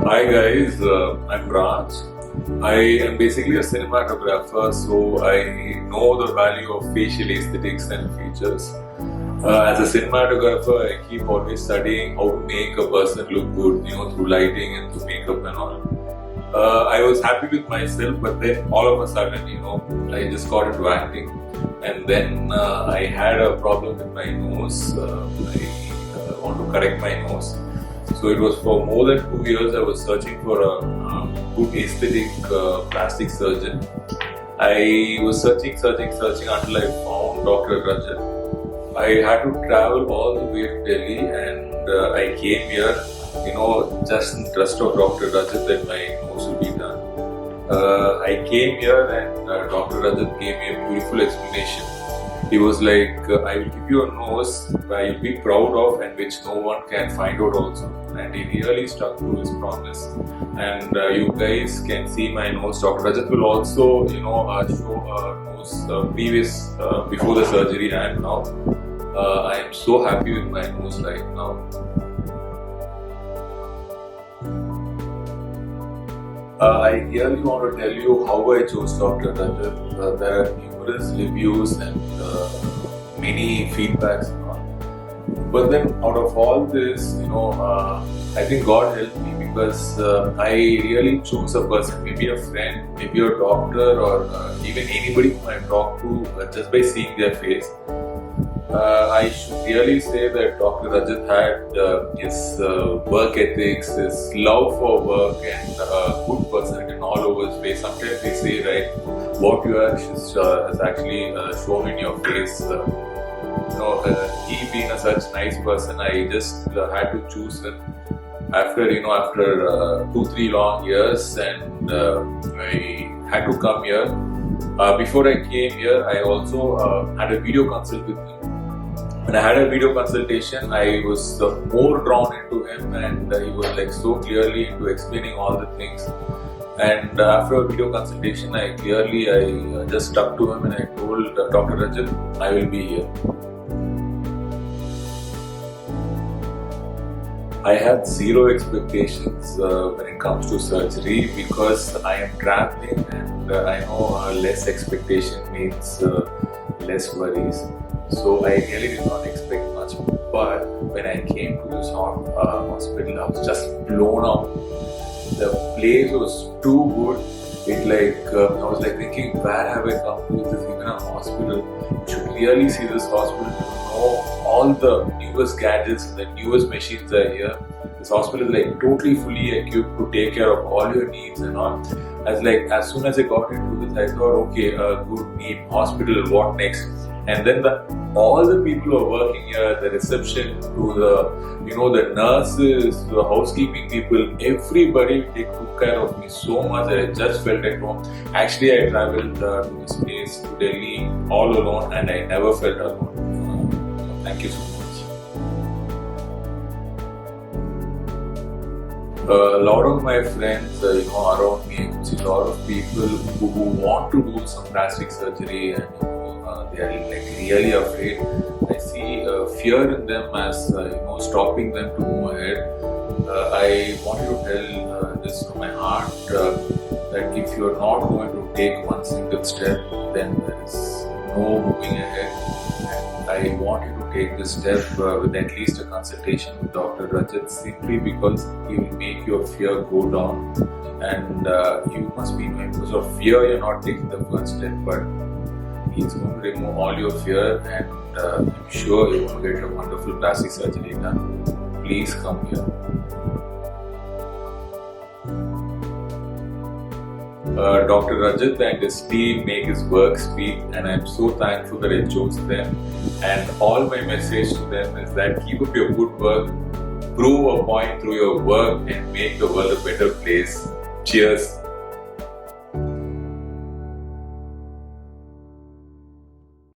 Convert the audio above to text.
Hi guys, I'm Raj. I am basically a cinematographer, so I know the value of facial aesthetics and features. As a cinematographer, I keep always studying how to make a person look good, through lighting and through makeup and all. I was happy with myself, but then all of a sudden, I just got into acting, and then I had a problem with my nose. I want to correct my nose. So it was for more than 2 years I was searching for a good aesthetic plastic surgeon. I was searching until I found Dr. Rajat. I had to travel all the way to Delhi, and I came here, just in trust of Dr. Rajat that my nose will be done. I came here and Dr. Rajat gave me a beautiful explanation. He was like, I will give you a nose I'll be proud of and which no one can find out also. And he really stuck to his promise. And you guys can see my nose. Dr. Rajat will also, show a nose before the surgery and now. I am so happy with my nose right now. I really want to tell you how I chose Dr. Rajat. There are numerous reviews and many feedbacks and all. But then out of all this, I think God helped me because I really chose a person, maybe a friend, maybe a doctor, or even anybody whom I talk to just by seeing their face. I should really say that Dr. Rajat had his work ethics, his love for work, and good personality in all over his face. Sometimes they say, right, what you are is actually shown in your face. He being a such nice person, I just had to choose him after 2-3 long years, and I had to come here. Before I came here, I also had a video consult with him. When I had a video consultation, I was more drawn into him, and he was like so clearly into explaining all the things. And after a video consultation, I just stuck to him and I told Dr. Rajat, I will be here. I had zero expectations when it comes to surgery because I am traveling, and I know less expectation means less worries. So I really did not expect much, but when I came to this hospital, I was just blown out. The place was too good. I was thinking, where have I come to? This is even a hospital. You should really see this hospital. All the newest gadgets and the newest machines are here. This hospital is totally fully equipped to take care of all your needs and all. As soon as I got into this, I thought, okay, good, neat hospital, what next? And then all the people who are working here, the reception to the nurses, the housekeeping people, everybody, they took care of me so much that I just felt at home. Actually, I traveled to this place, to Delhi, all alone, and I never felt alone. Thank you so much. A lot of my friends, around me, I could see a lot of people who want to do some plastic surgery, and they are really afraid. I see fear in them as stopping them to move ahead. I want you to tell this from my heart that if you are not going to take one single step, then there is no moving ahead. And I want you to take this step with at least a consultation with Dr. Rajat, simply because he will make your fear go down. And you must be knowing, because of fear you're not taking the first step, but he's going to remove all your fear, and I'm sure you're going to get a wonderful plastic surgery done. Please come here. Dr. Rajat and his team make his work speak, and I'm so thankful that I chose them. And all my message to them is that keep up your good work, prove a point through your work, and make the world a better place. Cheers.